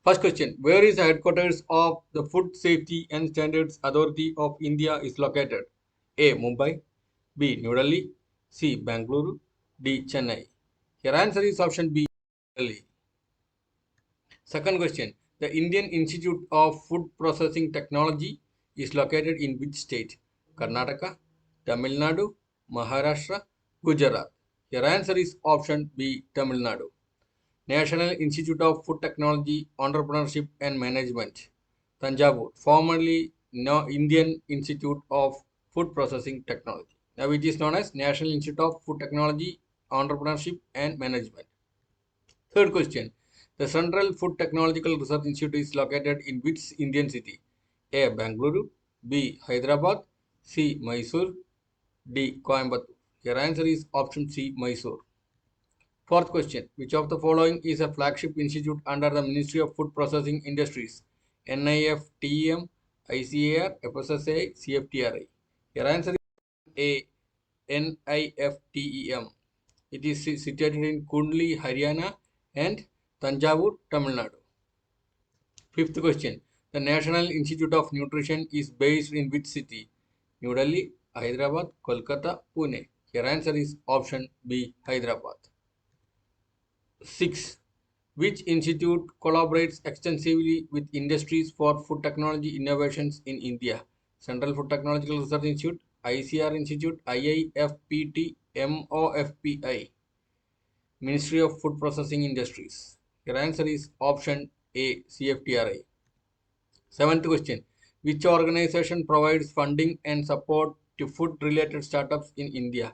First question, where is the headquarters of the Food Safety and Standards Authority of India is located? A. Mumbai, B. New Delhi, C. Bangalore, D. Chennai. Your answer is option B, Delhi. Second question, the Indian Institute of Food Processing Technology is located in which state? Karnataka, Tamil Nadu, Maharashtra, Gujarat. Your answer is option B, Tamil Nadu. National Institute of Food Technology, Entrepreneurship and Management, Tanjavur, formerly Indian Institute of Food Processing Technology. Now it is known as National Institute of Food Technology, Entrepreneurship and Management. Third question, the Central Food Technological Research Institute is located in which Indian city? A. Bangalore, B. Hyderabad, C. Mysore, D. Coimbatore. Your answer is option C, Mysore. Fourth question, which of the following is a flagship institute under the Ministry of Food Processing Industries? NIFTEM, ICAR, FSSAI, CFTRI. Your answer is A, NIFTEM. It is situated in Kundli, Haryana and Tanjavur, Tamil Nadu. Fifth question, the National Institute of Nutrition is based in which city? New Delhi, Hyderabad, Kolkata, Pune. Your answer is option B, Hyderabad. 6. Which institute collaborates extensively with industries for food technology innovations in India? Central Food Technological Research Institute, ICR Institute, IIFPT, MOFPI. Ministry of Food Processing Industries. Your answer is option A, CFTRI. Seventh question, which organization provides funding and support to food-related startups in India?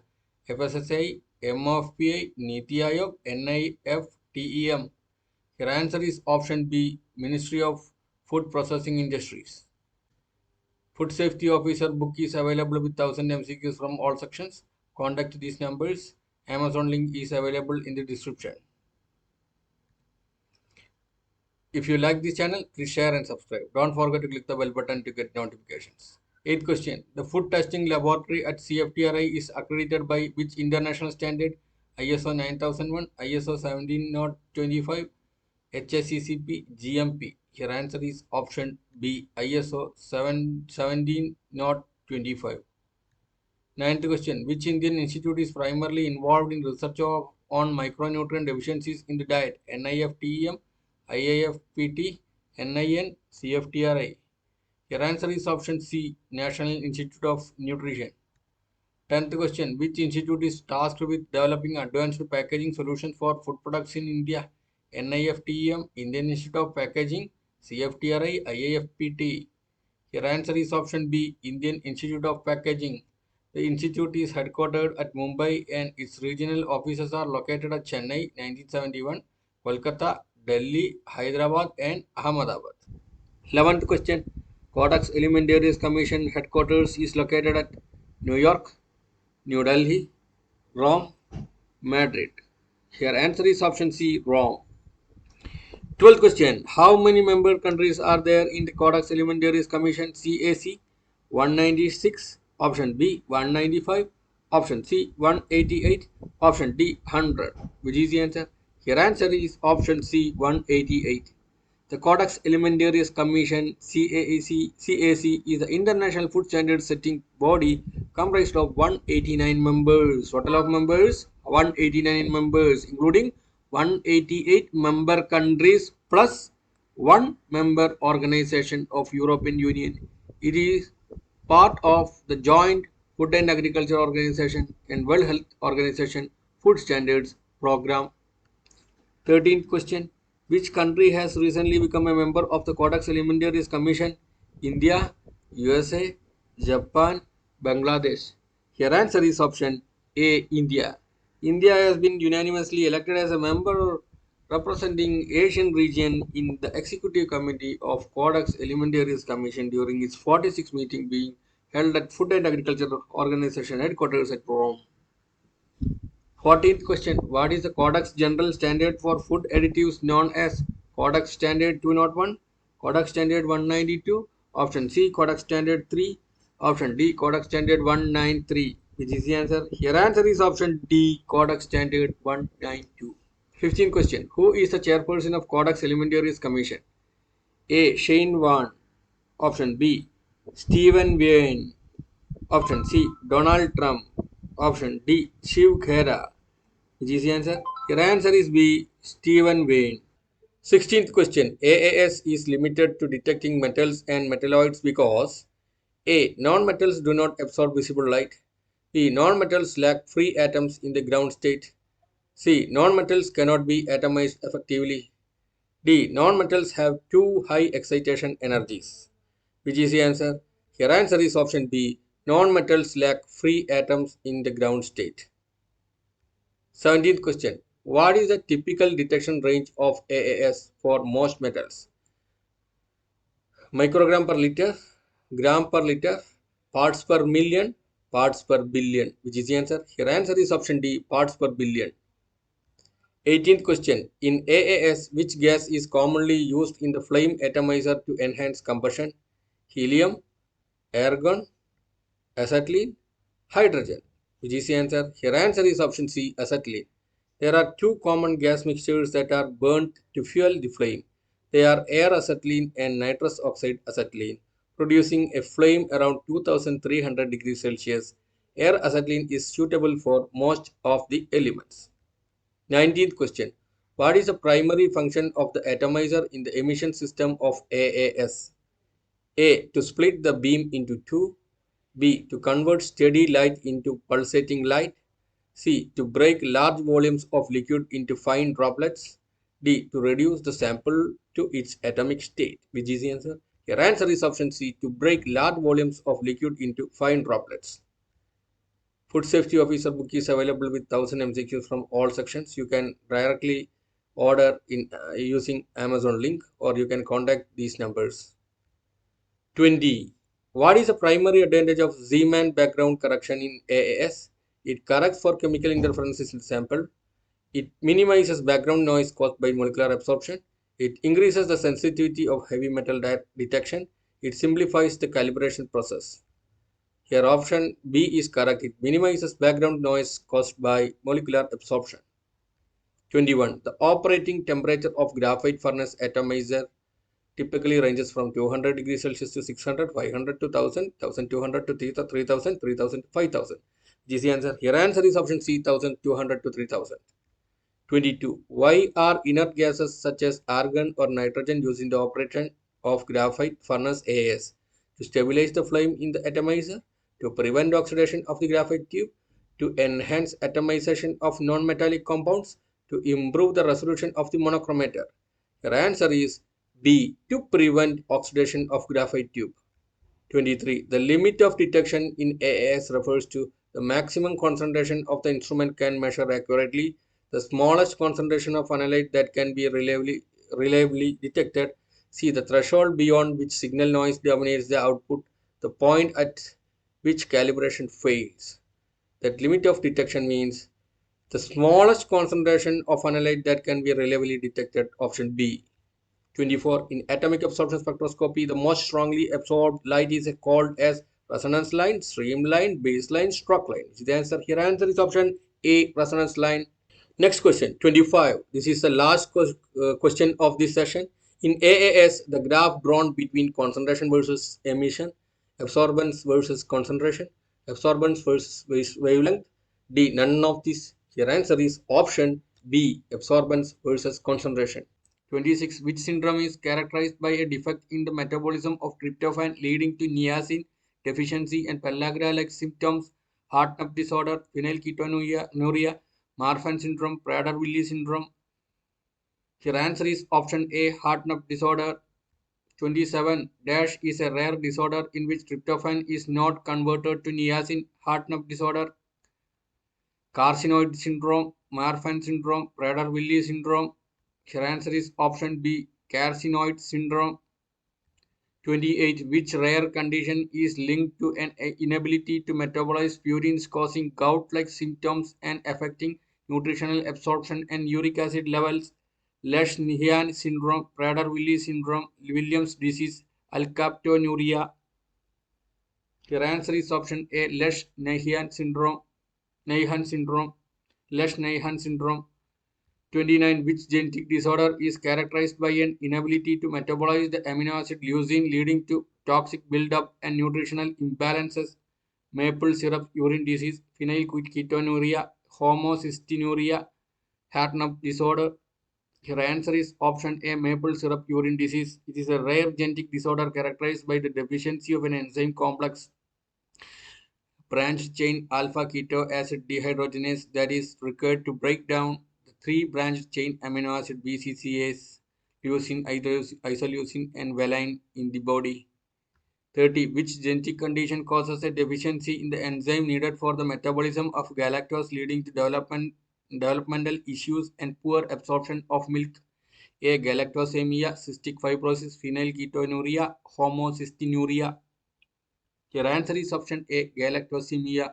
FSSAI, MOFPI, Niti Aayog, NIFTEM. Your answer is option B, Ministry of Food Processing Industries. Food Safety Officer book is available with 1000 MCQs from all sections. Contact these numbers. Amazon link is available in the description. If you like this channel, please share and subscribe. Don't forget to click the bell button to get notifications. 8th question. The food testing laboratory at CFTRI is accredited by which international standard? ISO 9001, ISO 17025, HACCP, GMP. Your answer is option B, ISO 17025. 9th question. Which Indian institute is primarily involved in research on micronutrient deficiencies in the diet? NIFTEM, IIFPT, NIN, CFTRI. Your answer is option C, National Institute of Nutrition. 10th question, which institute is tasked with developing advanced packaging solutions for food products in India? NIFTEM, Indian Institute of Packaging, CFTRI, IIFPT. Your answer is option B, Indian Institute of Packaging. The institute is headquartered at Mumbai and its regional offices are located at Chennai, 1971, Kolkata, Delhi, Hyderabad and Ahmedabad. 11th question, Codex Alimentarius Commission headquarters is located at New York, New Delhi, Rome, Madrid. Your answer is option C, Rome. 12th question, how many member countries are there in the Codex Alimentarius Commission CAC? 196, option B 195, option C 188, option D 100. Which is the answer? Your answer is option C 188. The Codex Alimentarius Commission CAC is the international food standard setting body comprised of 189 members. Total of members 189 members, including 188 member countries plus one member organization of European Union. It is part of the Joint Food and Agriculture Organization and World Health Organization Food Standards Program. 13th question, which country has recently become a member of the Codex Alimentarius Commission? India, USA, Japan, Bangladesh. Your answer is option A, India. India has been unanimously elected as a member representing Asian region in the Executive Committee of Codex Alimentarius Commission during its 46th meeting being held at Food and Agriculture Organization headquarters at Rome. 14th question, what is the Codex General Standard for food additives known as Codex Standard 201, Codex Standard 192, option C Codex Standard 3, option D Codex Standard 193. Which is the answer? Your answer is option D Codex Standard 192. 15th question, who is the chairperson of Codex Alimentarius Commission? A. Shane Warne. Option B. Stephen Wayne. Option C. Donald Trump. Option D. Shiv Khera. Which is the answer? Your answer is B. Stephen Wayne. 16th question. AAS is limited to detecting metals and metalloids because A. Non-metals do not absorb visible light. B. Non-metals lack free atoms in the ground state. C. Non-metals cannot be atomized effectively. D. Non-metals have too high excitation energies. Which is the answer? Your answer is option B. Non-metals lack free atoms in the ground state. 17th question. What is the typical detection range of AAS for most metals? Microgram per liter, gram per liter, parts per million, parts per billion. Which is the answer? Your answer is option D. Parts per billion. 18th question. In AAS, which gas is commonly used in the flame atomizer to enhance combustion? Helium, argon, acetylene, hydrogen. Which is the answer? Your answer is option C. Acetylene. There are two common gas mixtures that are burnt to fuel the flame. They are air acetylene and nitrous oxide acetylene, producing a flame around 2300 degrees Celsius. Air acetylene is suitable for most of the elements. 19th question. What is the primary function of the atomizer in the emission system of AAS? A. To split the beam into two. B. To convert steady light into pulsating light. C. To break large volumes of liquid into fine droplets. D. To reduce the sample to its atomic state. Which is the answer? Your answer is option C. To break large volumes of liquid into fine droplets. Food Safety Officer book is available with 1000 MCQs from all sections. You can directly order in using Amazon link, or you can contact these numbers. 20. What is the primary advantage of Zeeman background correction in AAS? It corrects for chemical interferences in the sample. It minimizes background noise caused by molecular absorption. It increases the sensitivity of heavy metal detection. It simplifies the calibration process. Here option B is correct. It minimizes background noise caused by molecular absorption. 21. The operating temperature of graphite furnace atomizer typically ranges from 200 degrees Celsius to 600, 500 to 1000, 1200 to 3000, 3000 to 5000. This is the answer. Here answer is option C, 1200 to 3000. 22. Why are inert gases such as argon or nitrogen used in the operation of graphite furnace AAS? To stabilize the flame in the atomizer, to prevent oxidation of the graphite tube, to enhance atomization of non-metallic compounds, to improve the resolution of the monochromator. Your answer is B. To prevent oxidation of graphite tube. 23. The limit of detection in AAS refers to the maximum concentration of the instrument can measure accurately, the smallest concentration of analyte that can be reliably detected. See the threshold beyond which signal noise dominates the output, the point at which calibration fails. That limit of detection means the smallest concentration of analyte that can be reliably detected. Option B. 24. In atomic absorption spectroscopy, the most strongly absorbed light is called as resonance line, streamline, baseline, stroke line. The answer here answer is option A, resonance line. Next question, 25. This is the last question of this session. In AAS, the graph drawn between concentration versus emission, absorbance versus concentration, absorbance versus wavelength. D, none of these. Your answer is option B, absorbance versus concentration. 26. Which syndrome is characterized by a defect in the metabolism of tryptophan leading to niacin deficiency and pellagra-like symptoms? Hartnup disorder, phenylketonuria, Marfan syndrome, Prader-Willi syndrome. Your answer is option A, Hartnup disorder. 27. Dash is a rare disorder in which tryptophan is not converted to niacin. Hartnup disorder, carcinoid syndrome, Marfan syndrome, Prader-Willi syndrome. Your answer is option B, carcinoid syndrome. 28. Which rare condition is linked to an inability to metabolize purines, causing gout-like symptoms and affecting nutritional absorption and uric acid levels? Lesch-Nyhan syndrome, Prader-Willi syndrome, Williams disease, alkaptonuria. Your answer is option A, Lesch-Nyhan syndrome. Nyhan syndrome. Lesch-Nyhan syndrome. 29. Which genetic disorder is characterized by an inability to metabolize the amino acid leucine, leading to toxic buildup and nutritional imbalances? Maple syrup urine disease, phenylketonuria, homocystinuria, Hartnup disorder. Your answer is option A, maple syrup urine disease. It is a rare genetic disorder characterized by the deficiency of an enzyme complex branched chain alpha keto acid dehydrogenase that is required to break down the three branched chain amino acid BCCAs, leucine, isoleucine, and valine in the body. 30. Which genetic condition causes a deficiency in the enzyme needed for the metabolism of galactose, leading to developmental issues and poor absorption of milk? A. Galactosemia, cystic fibrosis, phenylketonuria, homocystinuria. Your answer is option A, galactosemia.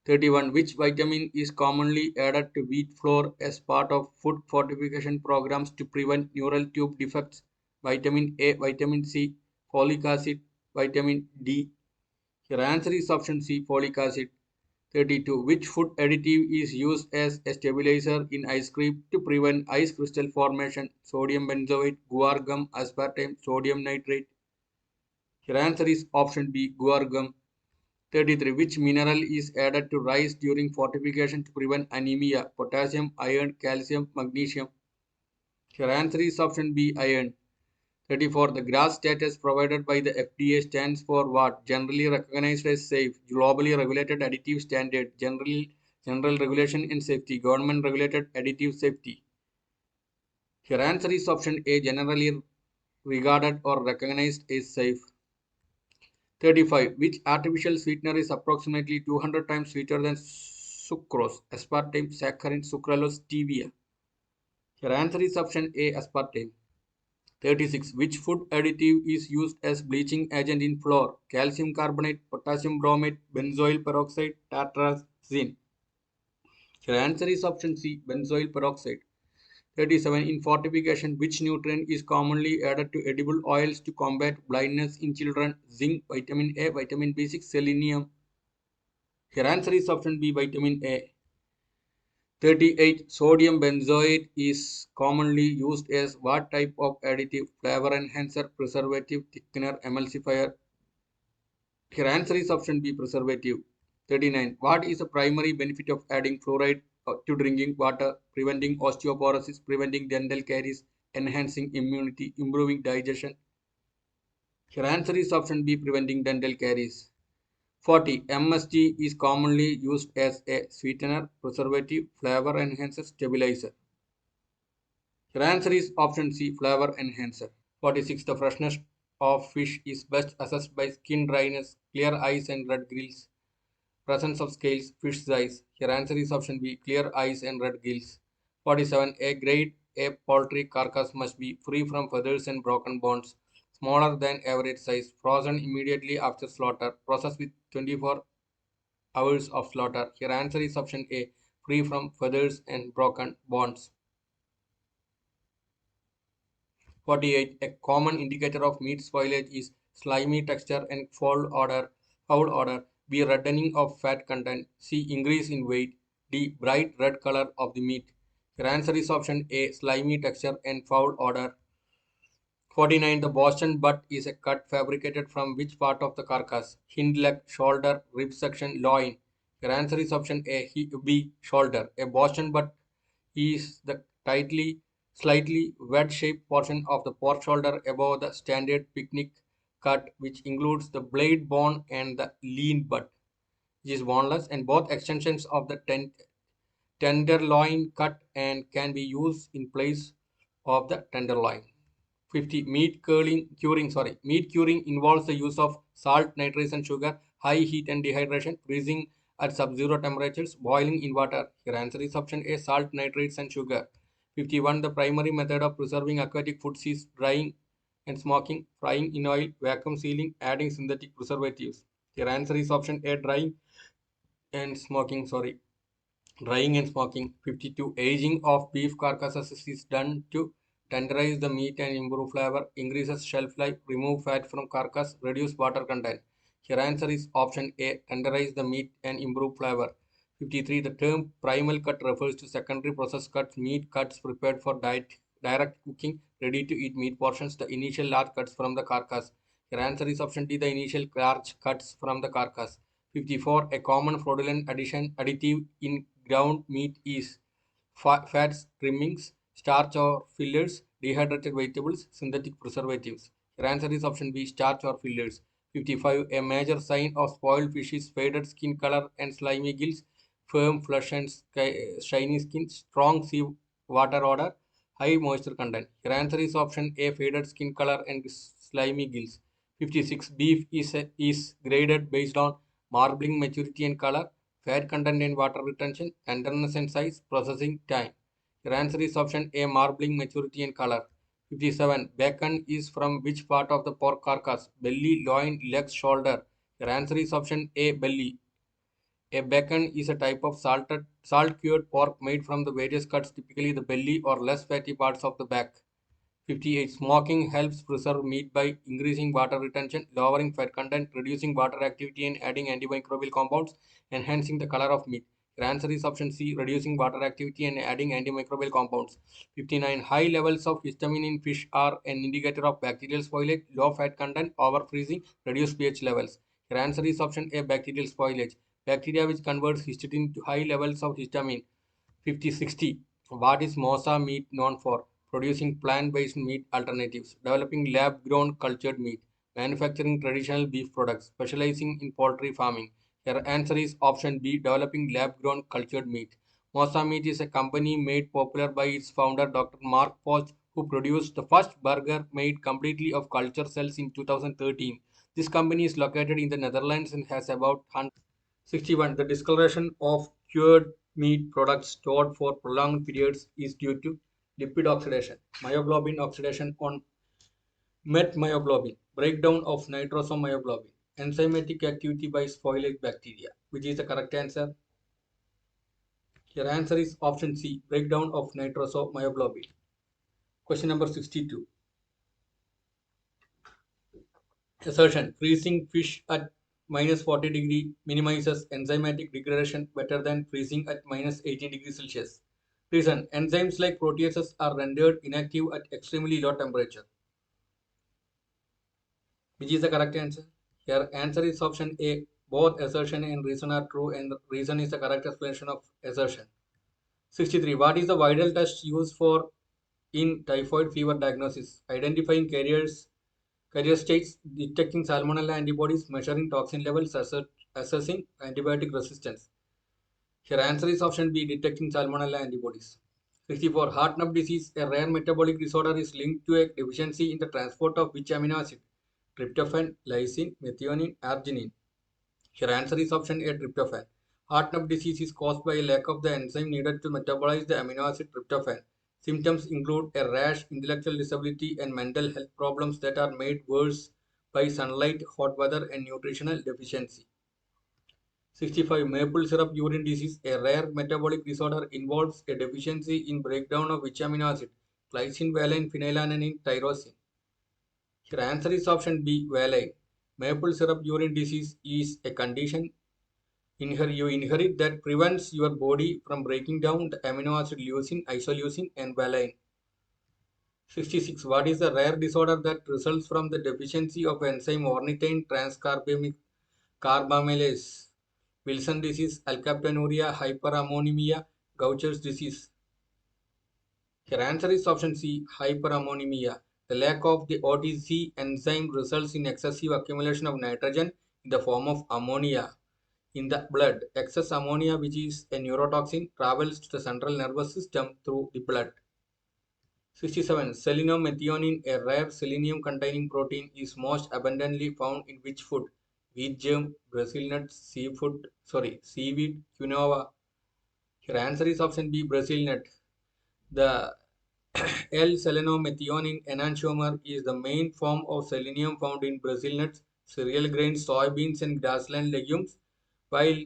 31. Which vitamin is commonly added to wheat flour as part of food fortification programs to prevent neural tube defects? Vitamin A, vitamin C, folic acid, vitamin D. Your answer is option C, folic acid. 32. Which food additive is used as a stabilizer in ice cream to prevent ice crystal formation? Sodium benzoate, guar gum, aspartame, sodium nitrate. Your answer is option B, guar gum. 33. Which mineral is added to rice during fortification to prevent anemia? Potassium, iron, calcium, magnesium. Your answer is option B, iron. 34. The GRAS status provided by the FDA stands for what? Generally recognized as safe, globally regulated additive standard, general regulation and safety, government regulated additive safety. Your answer is option A, generally regarded or recognized as safe. 35. Which artificial sweetener is approximately 200 times sweeter than sucrose, aspartame, saccharin, sucralose, stevia? Your answer is option A, aspartame. 36. Which food additive is used as bleaching agent in flour? Calcium carbonate, potassium bromate, benzoyl peroxide, tartrazine. Your answer is option C, benzoyl peroxide. 37. In fortification, which nutrient is commonly added to edible oils to combat blindness in children? Zinc, vitamin A, vitamin B6, selenium. Your answer is option B, vitamin A. 38. Sodium benzoate is commonly used as what type of additive? Flavor enhancer, preservative, thickener, emulsifier. Your answer is option B, preservative. 39. What is the primary benefit of adding fluoride to drinking water? Preventing osteoporosis, preventing dental caries, enhancing immunity, improving digestion. Your answer is option B, preventing dental caries. 40. MSG is commonly used as a sweetener, preservative, flavor enhancer, stabilizer. Your answer is option C, flavor enhancer. 46. The freshness of fish is best assessed by skin dryness, clear eyes and red gills, presence of scales, fish size. Your answer is option B, clear eyes and red gills. 47. A grade A poultry carcass must be free from feathers and broken bones, smaller than average size, frozen immediately after slaughter, processed with 24 hours of slaughter. Your answer is option A, free from feathers and broken bones. 48. A common indicator of meat spoilage is slimy texture and foul odor. B. Reddening of fat content. C. Increase in weight. D. Bright red color of the meat. Your answer is option A, slimy texture and foul odor. 49. The Boston butt is a cut fabricated from which part of the carcass? Hind leg, shoulder, rib section, loin. Your answer is option A, B, shoulder. A Boston butt is the slightly wedge-shaped portion of the pork shoulder above the standard picnic cut, which includes the blade bone and the lean butt, which is boneless, and both extensions of the tenderloin cut and can be used in place of the tenderloin. 50. Meat curing involves the use of salt, nitration, sugar, high heat and dehydration, freezing at sub-zero temperatures, boiling in water. Your answer is option A, salt, nitrates and sugar. 51. The primary method of preserving aquatic foods is drying and smoking, frying in oil, vacuum sealing, adding synthetic preservatives. Your answer is option A, and smoking. Drying and smoking. 52. Aging of beef carcasses is done to tenderize the meat and improve flavor, increases shelf life, remove fat from carcass, reduce water content. Your answer is option A, tenderize the meat and improve flavor. 53. The term primal cut refers to secondary processed cuts, meat cuts prepared for direct cooking, ready to eat meat portions, the initial large cuts from the carcass. Your answer is option D, the initial large cuts from the carcass. 54. A common fraudulent additive in ground meat is fats, trimmings, starch or fillers, dehydrated vegetables, synthetic preservatives. Your answer is option B, starch or fillers. 55. A major sign of spoiled fish is faded skin color and slimy gills, firm flesh and shiny skin, strong sea water odor, high moisture content. Your answer is option A, faded skin color and slimy gills. 56. Beef is graded based on marbling maturity and color, fat content and water retention, tenderness and size, processing time. Your answer is option A, marbling maturity and color. 57. Bacon is from which part of the pork carcass? Belly, loin, legs, shoulder. Your answer is option A, belly. A bacon is a type of salt-cured pork made from the various cuts, typically the belly or less fatty parts of the back. 58. Smoking helps preserve meat by increasing water retention, lowering fat content, reducing water activity, and adding antimicrobial compounds, enhancing the color of meat. Your answer is option C, reducing water activity and adding antimicrobial compounds. 59. High levels of histamine in fish are an indicator of bacterial spoilage, low fat content, overfreezing, reduced pH levels. Your answer is option A, bacterial spoilage. Bacteria which converts histidine to high levels of histamine. 5060. What is Mosa meat known for? Producing plant-based meat alternatives, developing lab-grown cultured meat, manufacturing traditional beef products, specializing in poultry farming. Your answer is option B, developing lab-grown cultured meat. Mosa Meat is a company made popular by its founder Dr. Mark Poch, who produced the first burger made completely of culture cells in 2013. This company is located in the Netherlands and has about 100. 61. The discoloration of cured meat products stored for prolonged periods is due to lipid oxidation, myoglobin oxidation on metmyoglobin, breakdown of nitrosomyoglobin, enzymatic activity by spoilage bacteria. Which is the correct answer? Your answer is option C, breakdown of nitrosomyoglobin. Question number 62. Assertion: freezing fish at minus 40 degree minimizes enzymatic degradation better than freezing at minus 18 degrees Celsius. Reason: enzymes like proteases are rendered inactive at extremely low temperature. Which is the correct answer? Your answer is option A. Both assertion and reason are true, and reason is the correct explanation of assertion. 63. What is the viral test used for in typhoid fever diagnosis? Identifying carrier states, detecting salmonella antibodies, measuring toxin levels, assessing antibiotic resistance. Your answer is option B, detecting salmonella antibodies. 64. Hartnup disease, a rare metabolic disorder, is linked to a deficiency in the transport of which amino acid? Tryptophan, lysine, methionine, arginine. Your answer is option A, tryptophan. Hartnup disease is caused by a lack of the enzyme needed to metabolize the amino acid tryptophan. Symptoms include a rash, intellectual disability, and mental health problems that are made worse by sunlight, hot weather, and nutritional deficiency. 65. Maple syrup urine disease, a rare metabolic disorder, involves a deficiency in breakdown of which amino acid? Glycine, valine, phenylalanine, tyrosine. Your answer is option B, valine. Maple syrup urine disease is a condition you inherit that prevents your body from breaking down the amino acid leucine, isoleucine, and valine. 66. What is the rare disorder that results from the deficiency of enzyme ornithine carbamylase? Wilson disease, alkaptonuria, hyperammonemia, Gaucher's disease. Your answer is option C, hyperammonemia. The lack of the OTC enzyme results in excessive accumulation of nitrogen in the form of ammonia in the blood. Excess ammonia, which is a neurotoxin, travels to the central nervous system through the blood. 67. Selenomethionine, a rare selenium-containing protein, is most abundantly found in which food? Wheat germ, Brazil nut, seaweed, quinoa. Your answer is option B, Brazil nut. The L-selenomethionine enantiomer is the main form of selenium found in Brazil nuts, cereal grains, soybeans, and grassland legumes, while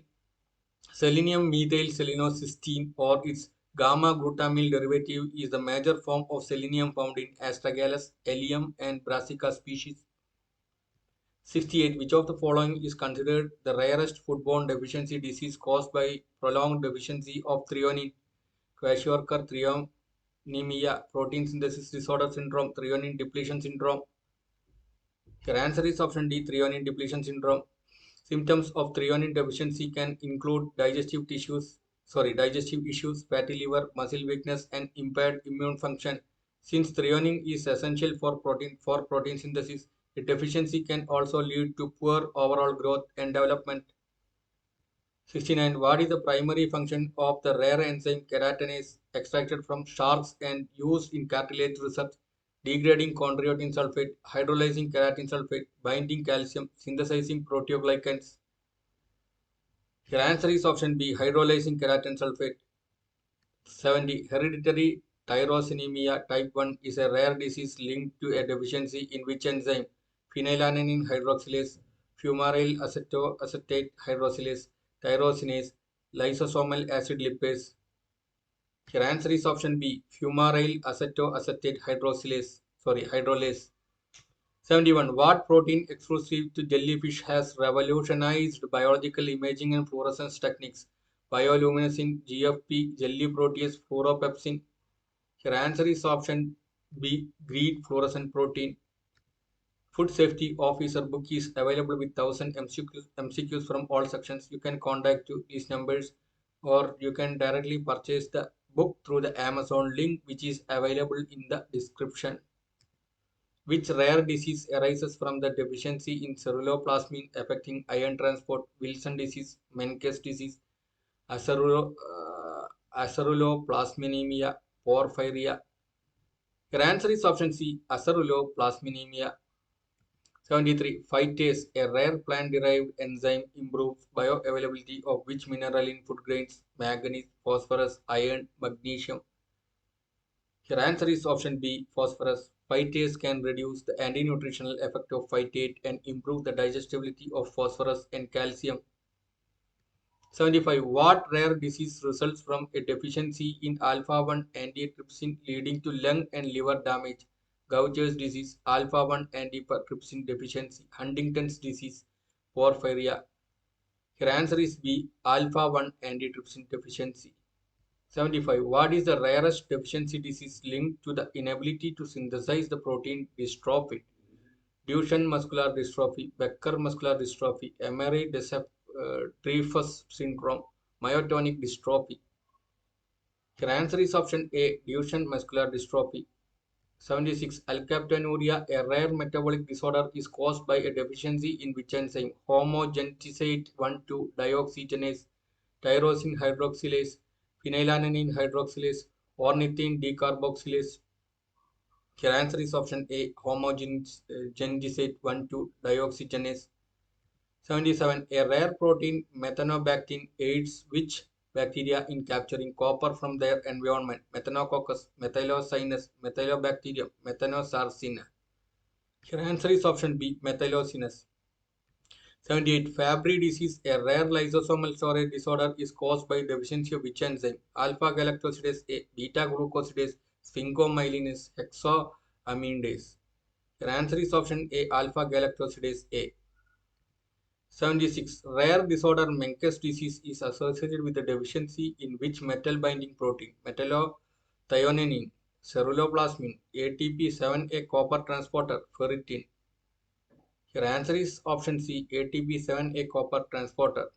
selenium methyl selenocysteine or its gamma glutamyl derivative is the major form of selenium found in Astragalus, Allium, and Brassica species. 68. Which of the following is considered the rarest foodborne deficiency disease caused by prolonged deficiency of threonine? Kwashiorkor threonemia, protein synthesis disorder syndrome, threonine depletion syndrome. Your answer is option D, threonine depletion syndrome. Symptoms of threonine deficiency can include digestive issues, fatty liver, muscle weakness, and impaired immune function. Since threonine is essential for protein synthesis, a deficiency can also lead to poor overall growth and development. 69. What is the primary function of the rare enzyme keratinase extracted from sharks and used in cartilage research? Degrading chondroitin sulfate, hydrolyzing keratin sulfate, binding calcium, synthesizing proteoglycans. Your answer is option B, hydrolyzing keratin sulfate. 70. Hereditary tyrosinemia type 1 is a rare disease linked to a deficiency in which enzyme? Phenylalanine hydroxylase, fumarate acetoacetate hydroxylase, tyrosinase, lysosomal acid lipase. Your answer is option B, fumarate acetoacetate hydrolase. 71. What protein exclusive to jellyfish has revolutionized biological imaging and fluorescence techniques? Bioluminescent, GFP, jelly protease, fluoropepsin. Your answer is option B, green fluorescent protein. Food Safety Officer book is available with 1000 MCQs from all sections. You can contact these numbers, or you can directly purchase the book through the Amazon link, which is available in the description. Which rare disease arises from the deficiency in ceruloplasmin affecting iron transport? Wilson disease, Menkes disease, aceruloplasminemia, porphyria. Your answer is option C, aceruloplasminemia. 73. Phytase, a rare plant-derived enzyme, improves bioavailability of which mineral in food grains? Manganese, phosphorus, iron, magnesium. Your answer is option B, phosphorus. Phytase can reduce the anti-nutritional effect of phytate and improve the digestibility of phosphorus and calcium. 75. What rare disease results from a deficiency in alpha-1 antitrypsin leading to lung and liver damage? Gaucher's disease, alpha-1 antitrypsin deficiency, Huntington's disease, porphyria. Your answer is B, alpha-1 antitrypsin deficiency. 75. What is the rarest deficiency disease linked to the inability to synthesize the protein dystrophin? Duchenne muscular dystrophy, Becker muscular dystrophy, Emery Dreyfus syndrome, myotonic dystrophy. Your answer is option A, Duchenne muscular dystrophy. 76. Alkaptonuria, a rare metabolic disorder, is caused by a deficiency in which enzyme? Homogentisate 1,2 dioxygenase, tyrosine hydroxylase, phenylalanine hydroxylase, ornithine decarboxylase. Your answer is option A, homogentisate 1,2 dioxygenase. 77. A rare protein, methanobactin, aids which bacteria in capturing copper from their environment? Methanococcus, methylocyanus, methylobacterium, methanosarcina. Your answer is option B, methylocinus. 78. Fabry disease, a rare lysosomal storage disorder, is caused by deficiency of which enzyme? Alpha galactosidase A, beta glucosidase, sphingomyelinase, hexoamidase. Your answer is option A, alpha galactosidase A. 76. Rare disorder Menkes disease is associated with the deficiency in which metal binding protein? Metallothionein, ceruloplasmin, ATP7A copper transporter, ferritin. Your answer is option C, ATP7A copper transporter.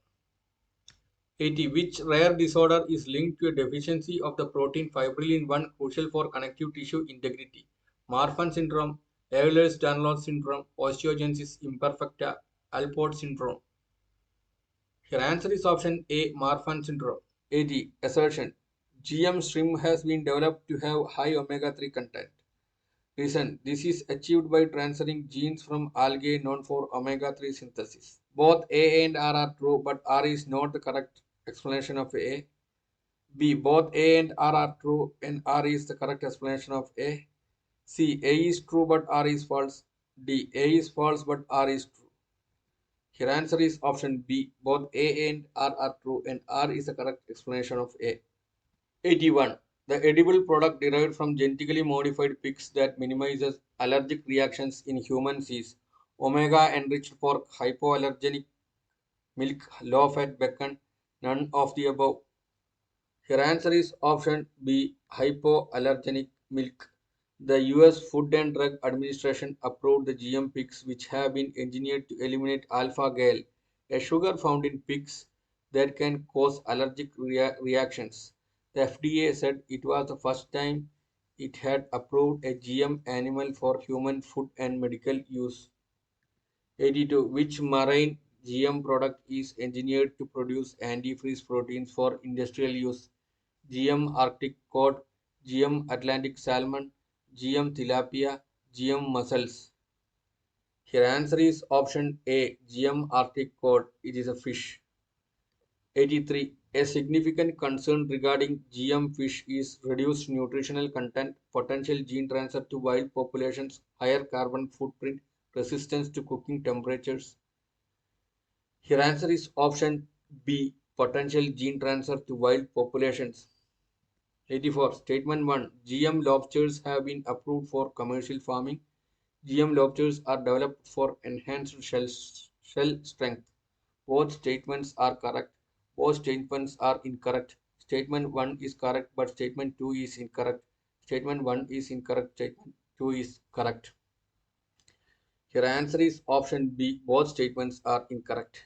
80. Which rare disorder is linked to a deficiency of the protein fibrillin 1 crucial for connective tissue integrity? Marfan syndrome, Ehlers-Danlos syndrome, osteogenesis imperfecta, Alport syndrome. Your answer is option A, Marfan syndrome. 80. Assertion. GM shrimp has been developed to have high omega-3 content. Reason. This is achieved by transferring genes from algae known for omega-3 synthesis. Both A and R are true, but R is not the correct explanation of A. B. Both A and R are true and R is the correct explanation of A. C. A is true but R is false. D. A is false but R is true. Your answer is option B. Both A and R are true and R is the correct explanation of A. 81. The edible product derived from genetically modified pigs that minimizes allergic reactions in humans is omega enriched pork, hypoallergenic milk, low fat bacon, none of the above. Your answer is option B, hypoallergenic milk. The US Food and Drug Administration approved the GM pigs which have been engineered to eliminate alpha-gal, a sugar found in pigs that can cause allergic reactions. The FDA said it was the first time it had approved a GM animal for human food and medical use. 82. Which marine GM product is engineered to produce antifreeze proteins for industrial use? GM Arctic cod, GM Atlantic salmon, GM tilapia, GM mussels. Here answer is option A, GM Arctic cod. It is a fish. 83. A significant concern regarding GM fish is reduced nutritional content, potential gene transfer to wild populations, higher carbon footprint, resistance to cooking temperatures. Here answer is option B, potential gene transfer to wild populations. 84. Statement 1. GM lobsters have been approved for commercial farming. GM lobsters are developed for enhanced shell strength. Both statements are correct. Both statements are incorrect. Statement 1 is correct, but statement 2 is incorrect. Statement 1 is incorrect. Statement 2 is correct. Your answer is option B. Both statements are incorrect.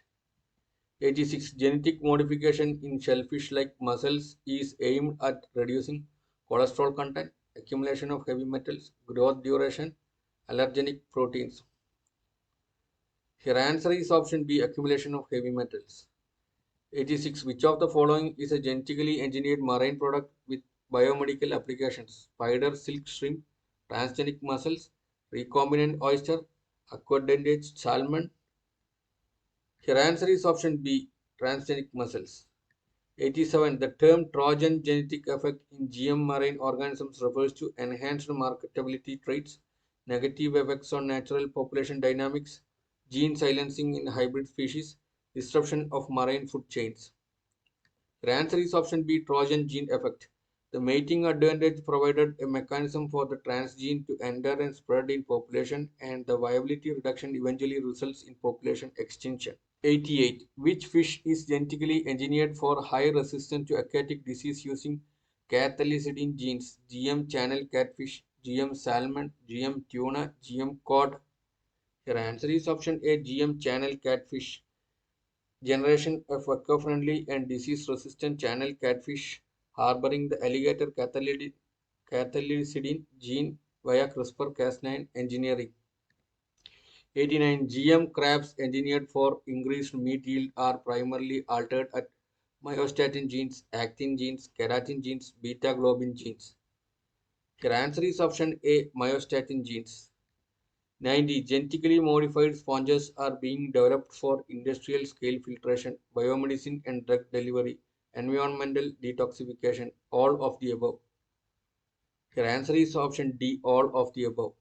86. Genetic modification in shellfish like mussels is aimed at reducing cholesterol content, accumulation of heavy metals, growth duration, allergenic proteins. Here answer is option B, accumulation of heavy metals. 86. Which of the following is a genetically engineered marine product with biomedical applications? Spider silk shrimp, transgenic mussels, recombinant oyster, aquadentate salmon. Here answer is option B, transgenic mussels. 87. The term Trojan genetic effect in GM marine organisms refers to enhanced marketability traits, negative effects on natural population dynamics, gene silencing in hybrid species, disruption of marine food chains. The answer is option B, Trojan gene effect. The mating advantage provided a mechanism for the transgene to enter and spread in population, and the viability reduction eventually results in population extinction. 88. Which fish is genetically engineered for high resistance to aquatic disease using cathalicidin genes? GM channel catfish, GM salmon, GM tuna, GM cod. Your answer is option A, GM channel catfish. Generation of eco-friendly and disease-resistant channel catfish harboring the alligator cathalicidin gene via CRISPR-Cas9 engineering. 89. GM crabs engineered for increased meat yield are primarily altered at myostatin genes, actin genes, keratin genes, beta globin genes. Your answer is option A, myostatin genes. 90. Genetically modified sponges are being developed for industrial scale filtration, biomedicine and drug delivery, environmental detoxification, all of the above. Your answer is option D, all of the above.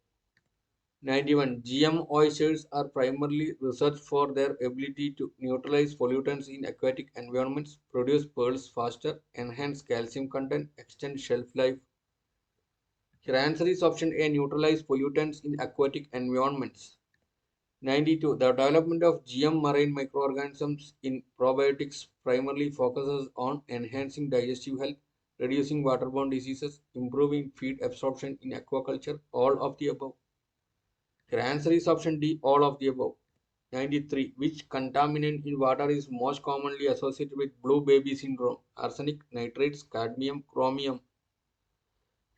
91. GM oysters are primarily researched for their ability to neutralize pollutants in aquatic environments, produce pearls faster, enhance calcium content, extend shelf life. Your answer is option A, neutralize pollutants in aquatic environments. 92. The development of GM marine microorganisms in probiotics primarily focuses on enhancing digestive health, reducing waterborne diseases, improving feed absorption in aquaculture, all of the above. Your answer is option D, all of the above. 93. Which contaminant in water is most commonly associated with blue baby syndrome? Arsenic, nitrates, cadmium, chromium.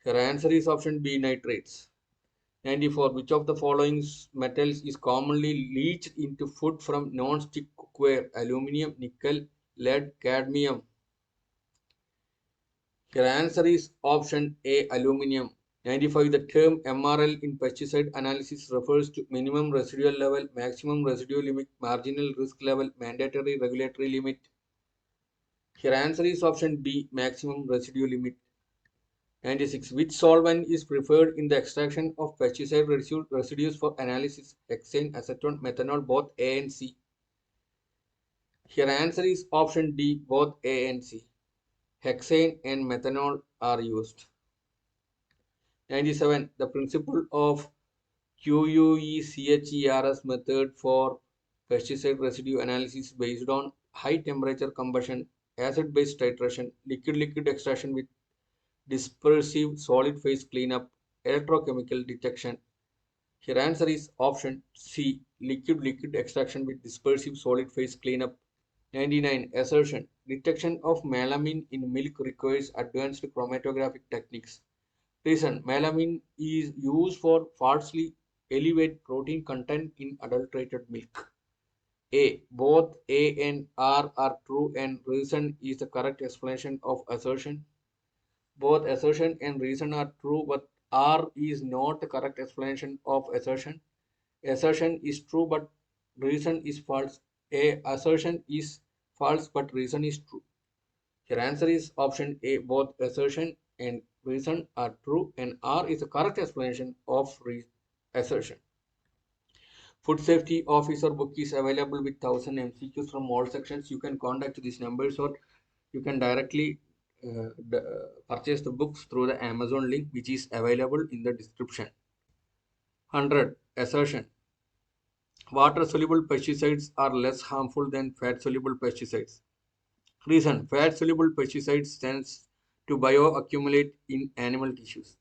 Your answer is option B, nitrates. 94. Which of the following metals is commonly leached into food from non-stick cookware? Aluminium, nickel, lead, cadmium. Your answer is option A, aluminium. 95. The term MRL in pesticide analysis refers to minimum residual level, maximum residual limit, marginal risk level, mandatory regulatory limit. Your answer is option B, maximum residual limit. 96. Which solvent is preferred in the extraction of pesticide residues for analysis? Hexane, acetone, methanol, both A and C. Your answer is option D, both A and C. Hexane and methanol are used. 97. The principle of QUECHERS method for pesticide residue analysis based on high temperature combustion, acid-base titration, liquid-liquid extraction with dispersive solid phase cleanup, electrochemical detection. Here answer is option C, liquid-liquid extraction with dispersive solid phase cleanup. 99. Assertion. Detection of melamine in milk requires advanced chromatographic techniques. Reason. Melamine is used for falsely elevate protein content in adulterated milk. A. Both A and R are true and reason is the correct explanation of assertion. Both assertion and reason are true, but R is not the correct explanation of assertion. Assertion is true, but reason is false. A. Assertion is false, but reason is true. Your answer is option A. Both assertion and reason are true, and R is the correct explanation of assertion. Food Safety Officer book is available with 1000 MCQs from all sections. You can contact these numbers, or you can directly purchase the books through the Amazon link, which is available in the description. 100. Assertion. Water-soluble pesticides are less harmful than fat-soluble pesticides. Reason. Fat-soluble pesticides tends to bioaccumulate in animal tissues.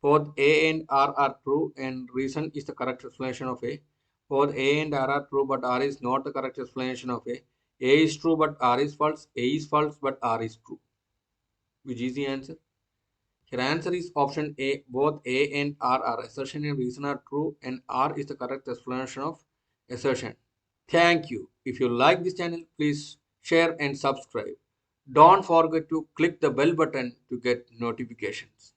Both A and R are true, and reason is the correct explanation of A. Both A and R are true, but R is not the correct explanation of A. A is true, but R is false. A is false, but R is true. Which is the answer? Your answer is option A. Both A and R are assertion and reason are true, and R is the correct explanation of assertion. Thank you. If you like this channel, please share and subscribe. Don't forget to click the bell button to get notifications.